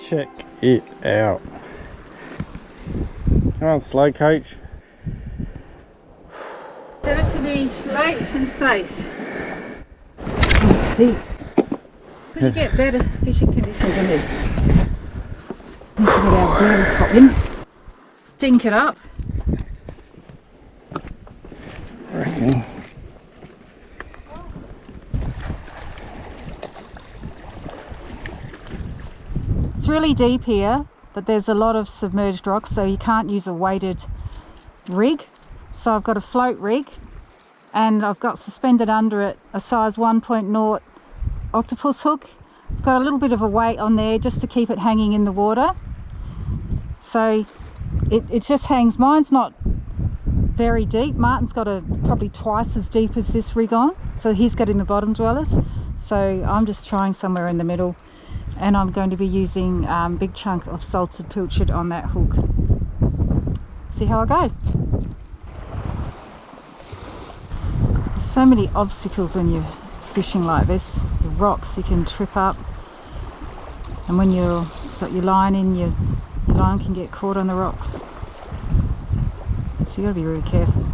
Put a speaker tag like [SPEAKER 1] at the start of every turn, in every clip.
[SPEAKER 1] Check it out. Come on, slow coach.
[SPEAKER 2] Better to be late and safe. Oh, it's deep. Could you get better fishing conditions than this? Need to get our burley top in. Stink it up.
[SPEAKER 1] I reckon.
[SPEAKER 2] It's really deep here, but there's a lot of submerged rocks, so you can't use a weighted rig. So I've got a float rig, and I've got suspended under it a size 1.0 octopus hook. I've got a little bit of a weight on there just to keep it hanging in the water. So it just hangs. Mine's not very deep. Martin's got probably twice as deep as this rig on, so he's getting the bottom dwellers. So I'm just trying somewhere in the middle, and I'm going to be using a big chunk of salted pilchard on that hook. See how I go. There's so many obstacles when you're fishing like this. The rocks you can trip up, and when you've got your line in, your line can get caught on the rocks. So you've got to be really careful.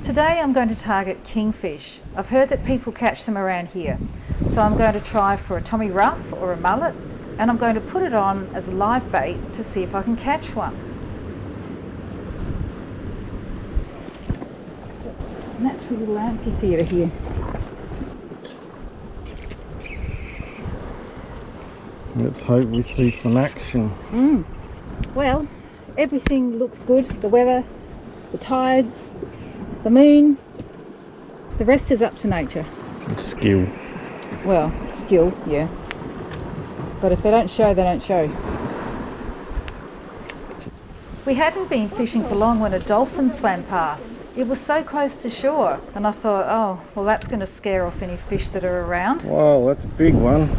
[SPEAKER 2] Today I'm going to target kingfish. I've heard that people catch them around here. So I'm going to try for a Tommie Ruff or a mullet, and I'm going to put it on as a live bait to see if I can catch one. Natural little amphitheatre here.
[SPEAKER 1] Let's hope we see some action.
[SPEAKER 2] Well, everything looks good. The weather, the tides, the moon. The rest is up to nature.
[SPEAKER 1] And skill.
[SPEAKER 2] Well, skill, yeah. But if they don't show, they don't show. We hadn't been fishing for long when a dolphin swam past. It was so close to shore, and I thought, oh, well, that's going to scare off any fish that are around.
[SPEAKER 1] Whoa, that's a big one.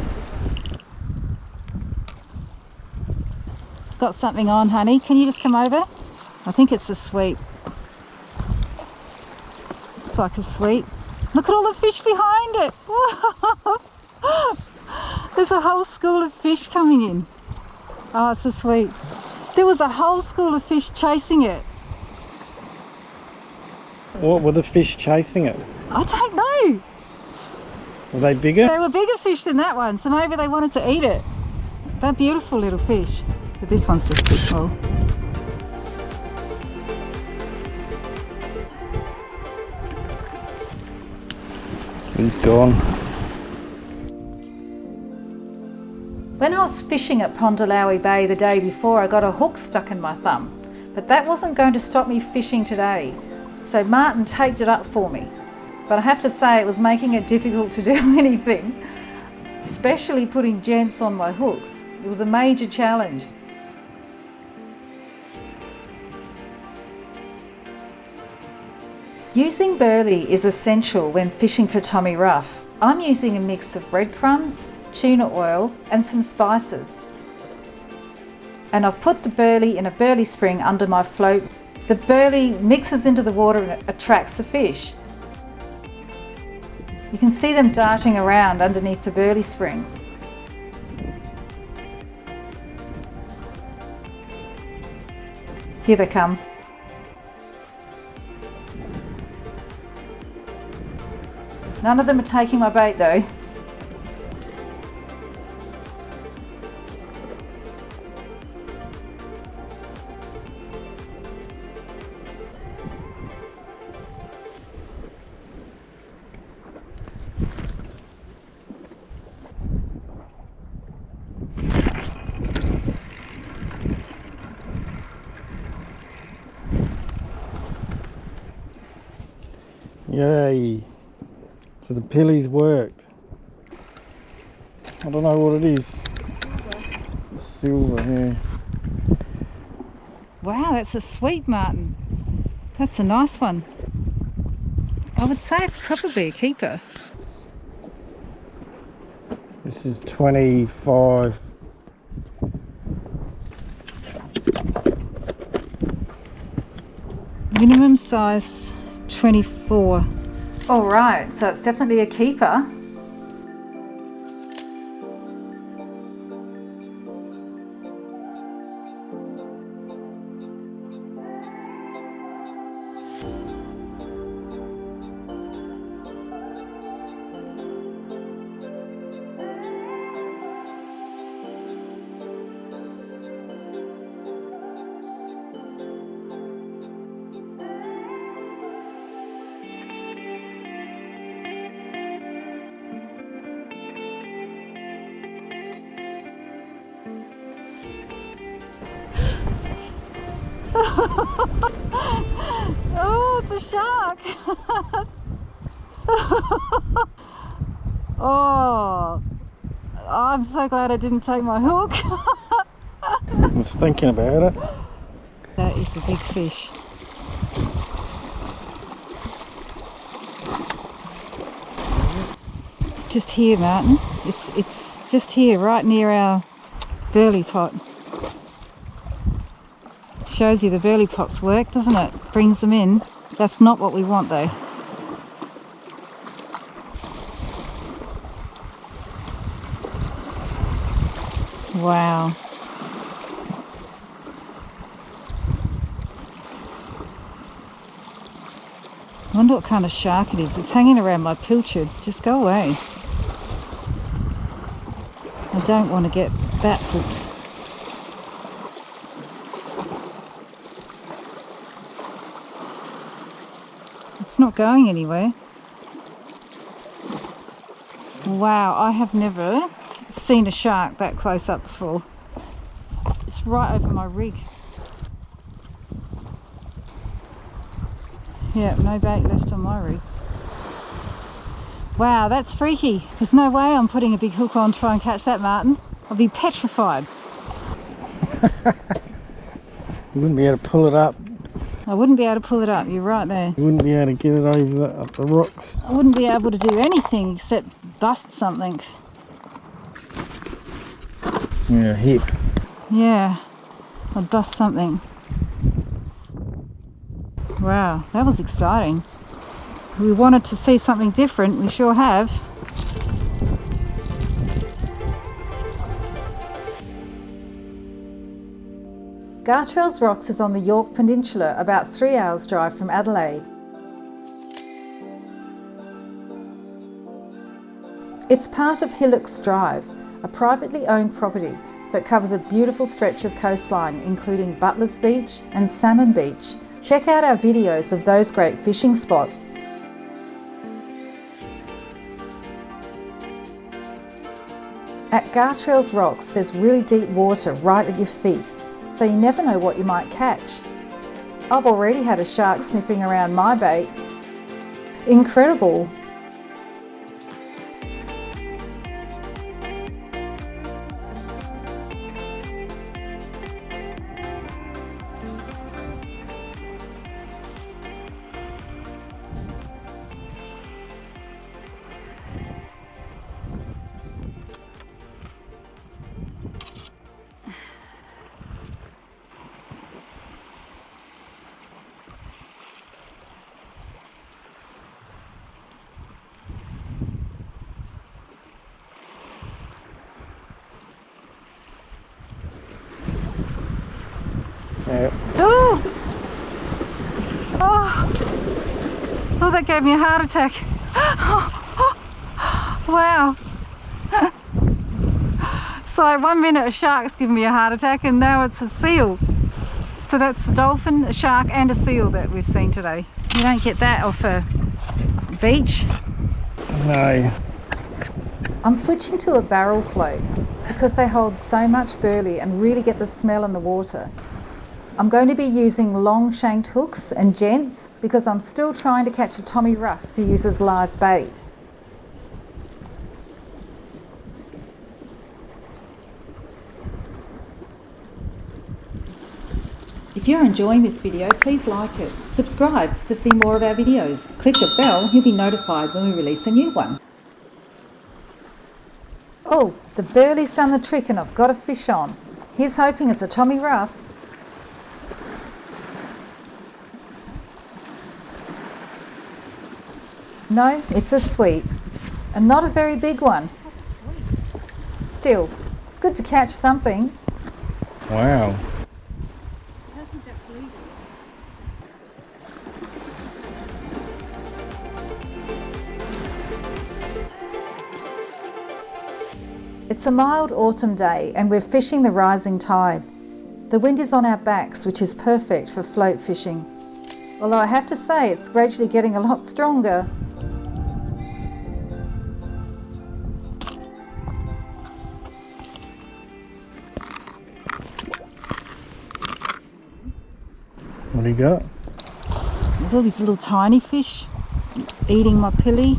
[SPEAKER 2] Got something on, honey. Can you just come over? I think it's a sweep. It's like a sweep. Look at all the fish behind it. There's a whole school of fish coming in. Oh, it's a sweep. There was a whole school of fish chasing it.
[SPEAKER 1] What were the fish chasing it?
[SPEAKER 2] I don't know.
[SPEAKER 1] Were they bigger?
[SPEAKER 2] They were bigger fish than that one, so maybe they wanted to eat it. They're beautiful little fish, but this one's just too small.
[SPEAKER 1] He's gone.
[SPEAKER 2] When I was fishing at Pondalawi Bay the day before, I got a hook stuck in my thumb, but that wasn't going to stop me fishing today. So Martin taped it up for me, but I have to say it was making it difficult to do anything, especially putting gents on my hooks. It was a major challenge. Using burley is essential when fishing for Tommie Ruff. I'm using a mix of breadcrumbs, tuna oil and some spices. And I've put the burley in a burley spring under my float. The burley mixes into the water and attracts the fish. You can see them darting around underneath the burley spring. Here they come. None of them are taking my bait though.
[SPEAKER 1] Yay. So the pillies worked. I don't know what it is. Silver here.
[SPEAKER 2] Wow, that's a sweet Martin. That's a nice one. I would say it's probably a keeper.
[SPEAKER 1] This is 25.
[SPEAKER 2] Minimum size 24. All right, so it's definitely a keeper. Oh, it's a shark. Oh, I'm so glad I didn't take my hook.
[SPEAKER 1] I was thinking about it.
[SPEAKER 2] That is a big fish. It's just here, Martin. It's just here, right near our burley pot. Shows you the burley pots work, doesn't it? Brings them in. That's not what we want though. Wow. I wonder what kind of shark it is. It's hanging around my pilchard. Just go away. I don't want to get that hooked. It's not going anywhere. Wow, I have never seen a shark that close up before. It's right over my rig. Yeah, no bait left on my rig. Wow, that's freaky. There's no way I'm putting a big hook on to try and catch that, Martin. I'll be petrified.
[SPEAKER 1] You wouldn't be able to pull it up.
[SPEAKER 2] I wouldn't be able to pull it up, you're right there.
[SPEAKER 1] You wouldn't be able to get it over up the rocks.
[SPEAKER 2] I wouldn't be able to do anything except bust something.
[SPEAKER 1] Yeah, hip.
[SPEAKER 2] Yeah, I'd bust something. Wow, that was exciting. We wanted to see something different, we sure have. Gartrell's Rocks is on the Yorke Peninsula, about 3 hours drive from Adelaide. It's part of Hillocks Drive, a privately owned property that covers a beautiful stretch of coastline including Butler's Beach and Salmon Beach. Check out our videos of those great fishing spots. At Gartrell's Rocks there's really deep water right at your feet, so you never know what you might catch. I've already had a shark sniffing around my bait. Incredible!
[SPEAKER 1] Yeah.
[SPEAKER 2] Oh! Oh! Oh, that gave me a heart attack. Wow. So 1 minute a shark's giving me a heart attack and now it's a seal. So that's a dolphin, a shark and a seal that we've seen today. You don't get that off a beach.
[SPEAKER 1] No.
[SPEAKER 2] I'm switching to a barrel float because they hold so much burley and really get the smell in the water. I'm going to be using long shanked hooks and gents because I'm still trying to catch a Tommie Ruff to use as live bait. If you're enjoying this video, please like it. Subscribe to see more of our videos. Click the bell, you'll be notified when we release a new one. Oh, the burley's done the trick and I've got a fish on. Here's hoping it's a Tommie Ruff. No, it's a sweep, and not a very big one. Still, it's good to catch something.
[SPEAKER 1] Wow.
[SPEAKER 2] I don't think that's legal. It's a mild autumn day and we're fishing the rising tide. The wind is on our backs, which is perfect for float fishing. Although I have to say it's gradually getting a lot stronger.
[SPEAKER 1] What do you got?
[SPEAKER 2] There's all these little tiny fish eating my pilly.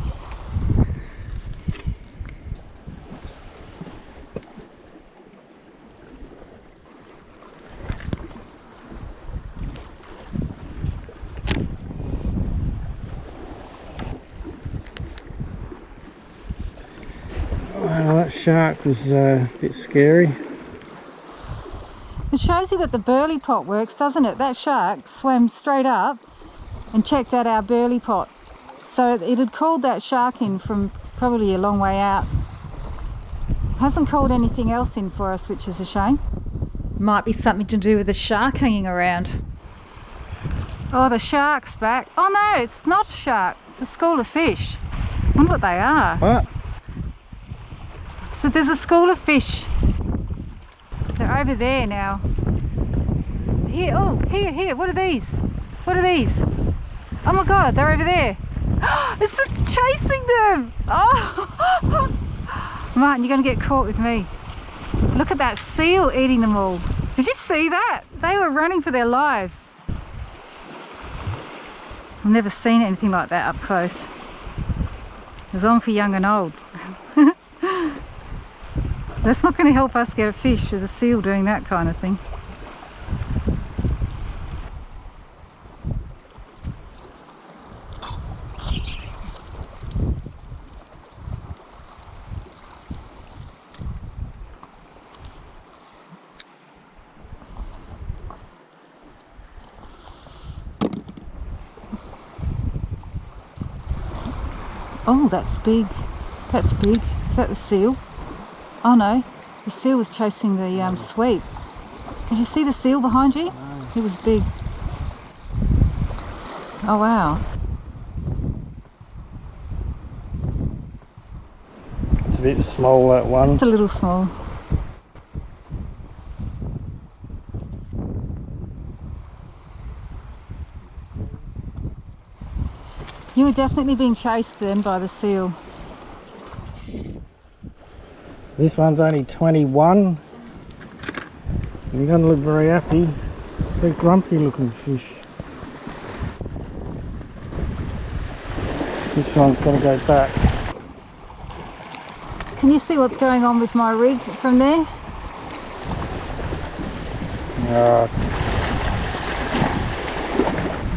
[SPEAKER 1] Wow, that shark was a bit scary.
[SPEAKER 2] It shows you that the burley pot works, doesn't it? That shark swam straight up and checked out our burley pot. So it had called that shark in from probably a long way out. Hasn't called anything else in for us, which is a shame. Might be something to do with the shark hanging around. Oh, the shark's back. Oh no, it's not a shark. It's a school of fish. I wonder what they are.
[SPEAKER 1] What?
[SPEAKER 2] So there's a school of fish. They're over there now. Here, oh, here, what are these? What are these? Oh my God, they're over there. It's chasing them. Oh, Martin, you're gonna get caught with me. Look at that seal eating them all. Did you see that? They were running for their lives. I've never seen anything like that up close. It was on for young and old. That's not going to help us get a fish with a seal doing that kind of thing. Oh, that's big. That's big. Is that the seal? Oh no, the seal was chasing the sweep. Did you see the seal behind you? No. It was big. Oh wow.
[SPEAKER 1] It's a bit small, that one.
[SPEAKER 2] Just a little small. You were definitely being chased then by the seal.
[SPEAKER 1] This one's only 21. He doesn't look very happy. They're grumpy looking fish. This one's got to go back.
[SPEAKER 2] Can you see what's going on with my rig from there?
[SPEAKER 1] Oh,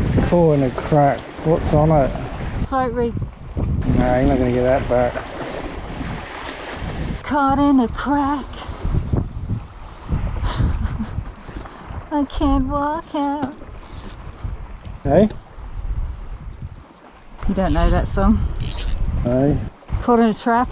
[SPEAKER 1] it's caught in a crack. What's on it?
[SPEAKER 2] Float rig.
[SPEAKER 1] No, you're not going to get that back.
[SPEAKER 2] Caught in a crack. I can't walk out.
[SPEAKER 1] Hey?
[SPEAKER 2] You don't know that song?
[SPEAKER 1] Hey?
[SPEAKER 2] Caught in a trap.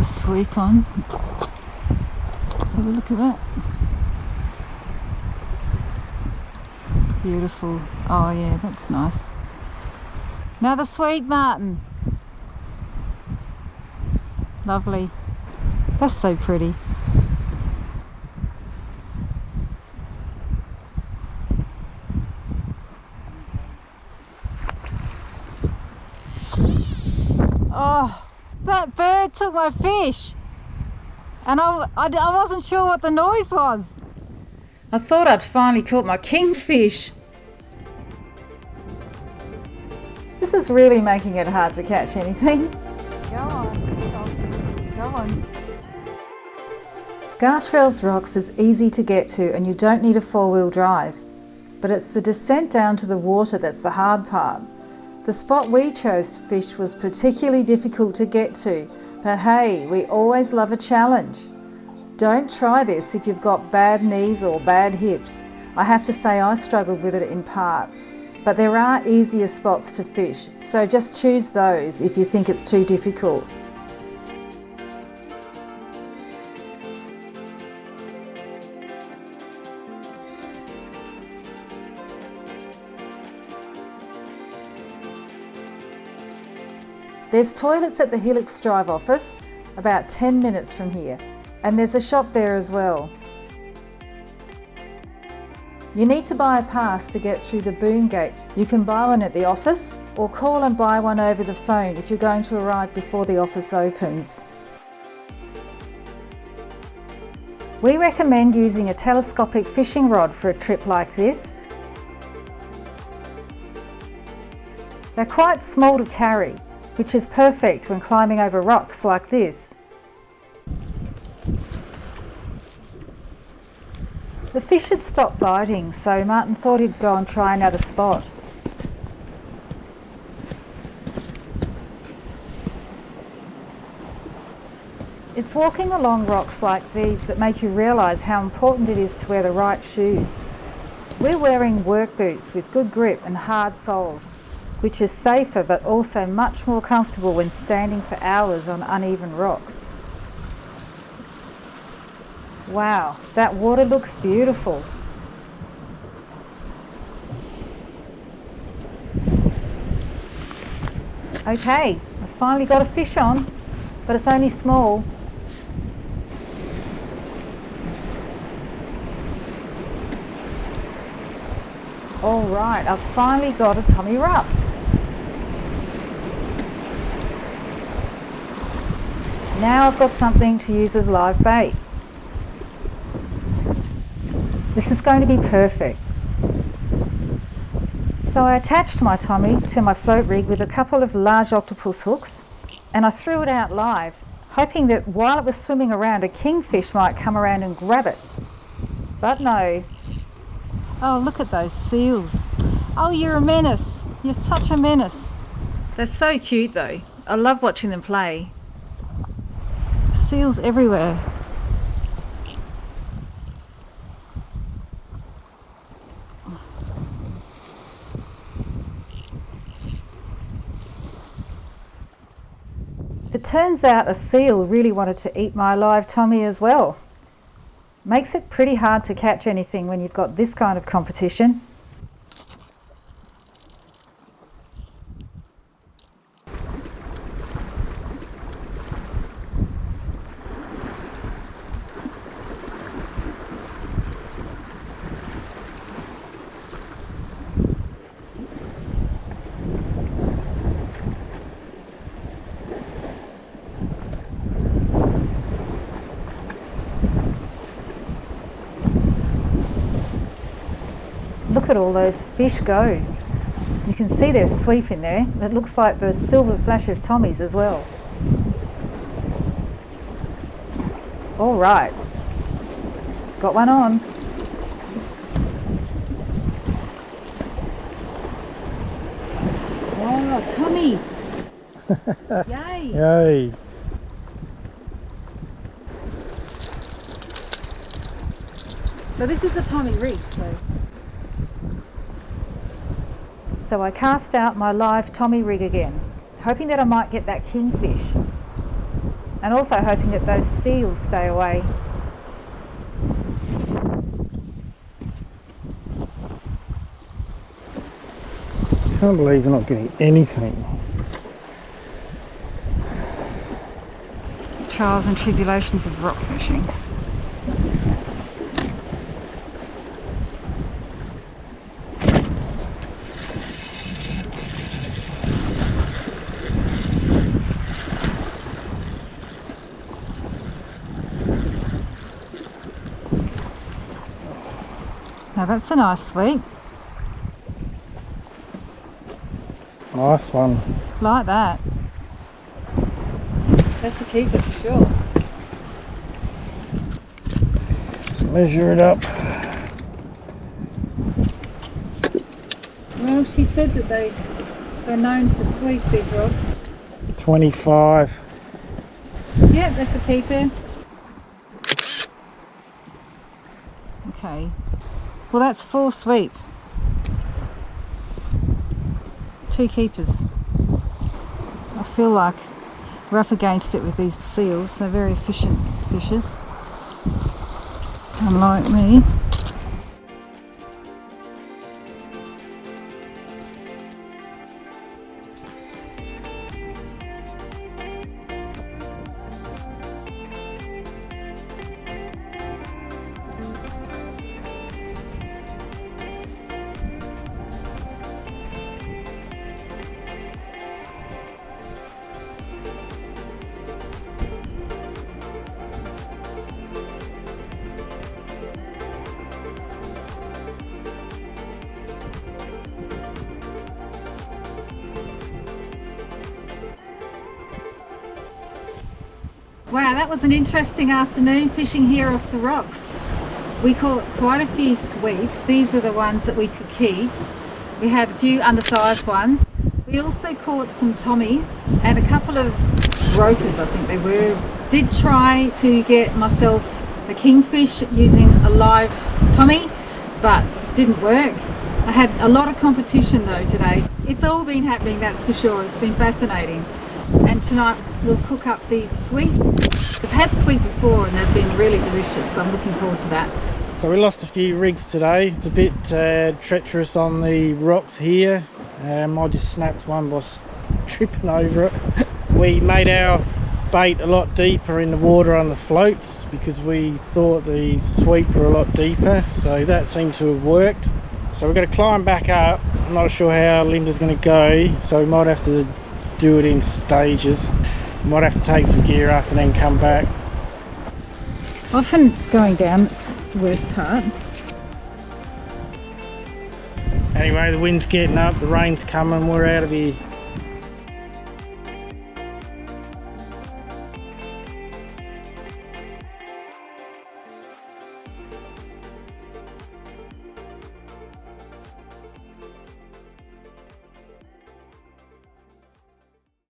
[SPEAKER 2] Sweep on. Have a look at that. Beautiful. Oh yeah, that's nice. Another sweep, Martin. Lovely. That's so pretty. Oh, that bird took my fish and I wasn't sure what the noise was. I thought I'd finally caught my kingfish. This is really making it hard to catch anything. Go on, Dolphin. Go on. Gartrell's rocks is easy to get to and you don't need a four-wheel drive. But it's the descent down to the water that's the hard part. The spot we chose to fish was particularly difficult to get to, but hey, we always love a challenge. Don't try this if you've got bad knees or bad hips. I have to say I struggled with it in parts. But there are easier spots to fish, so just choose those if you think it's too difficult. There's toilets at the Hillocks Drive office, about 10 minutes from here, and there's a shop there as well. You need to buy a pass to get through the boom gate. You can buy one at the office or call and buy one over the phone if you're going to arrive before the office opens. We recommend using a telescopic fishing rod for a trip like this. They're quite small to carry, which is perfect when climbing over rocks like this. The fish had stopped biting, so Martin thought he'd go and try another spot. It's walking along rocks like these that make you realise how important it is to wear the right shoes. We're wearing work boots with good grip and hard soles, which is safer but also much more comfortable when standing for hours on uneven rocks. Wow, that water looks beautiful. Okay, I've finally got a fish on, but it's only small. All right, I've finally got a Tommie Ruff. Now I've got something to use as live bait. This is going to be perfect. So I attached my Tommie to my float rig with a couple of large octopus hooks and I threw it out live, hoping that while it was swimming around a kingfish might come around and grab it. But no. Oh, look at those seals. Oh, you're a menace. You're such a menace. They're so cute though. I love watching them play. Seals everywhere. It turns out a seal really wanted to eat my live Tommie as well. Makes it pretty hard to catch anything when you've got this kind of competition. Look at all those fish go. You can see their sweep in there. It looks like the silver flash of Tommies as well. All right, got one on. Oh, Tommie! Yay!
[SPEAKER 1] Yay!
[SPEAKER 2] So this is a Tommie rig. So I cast out my live Tommie rig again, hoping that I might get that kingfish, and also hoping that those seals stay away.
[SPEAKER 1] I can't believe you're not getting anything.
[SPEAKER 2] The trials and tribulations of rock fishing. Now that's a nice sweep.
[SPEAKER 1] Nice one.
[SPEAKER 2] Like that. That's a keeper for sure.
[SPEAKER 1] measure it up.
[SPEAKER 2] Well, she said that they're known for sweep, these rocks.
[SPEAKER 1] 25.
[SPEAKER 2] Yeah, that's a keeper. Okay. Well, that's 4 sweep. 2 keepers. I feel like we're up against it with these seals. They're very efficient fishers, unlike me. Wow, that was an interesting afternoon fishing here off the rocks. We caught quite a few sweep. These are the ones that we could keep. We had a few undersized ones. We also caught some tommies and a couple of ropers, I think they were. Did try to get myself a kingfish using a live tommie, but didn't work. I had a lot of competition though today. It's all been happening, that's for sure. It's been fascinating. And tonight we'll cook up these sweep. I've had sweep before and they've been really delicious, so I'm looking forward to that.
[SPEAKER 1] So we lost a few rigs today. It's a bit treacherous on the rocks here. I just snapped one by tripping over it. We made our bait a lot deeper in the water on the floats because we thought the sweep were a lot deeper, so that seemed to have worked. So we're going to climb back up. I'm not sure how Linda's going to go, so we might have to do it in stages. Might have to take some gear up and then come back.
[SPEAKER 2] Often it's going down that's the worst part.
[SPEAKER 1] Anyway, the wind's getting up, the rain's coming, we're out of here.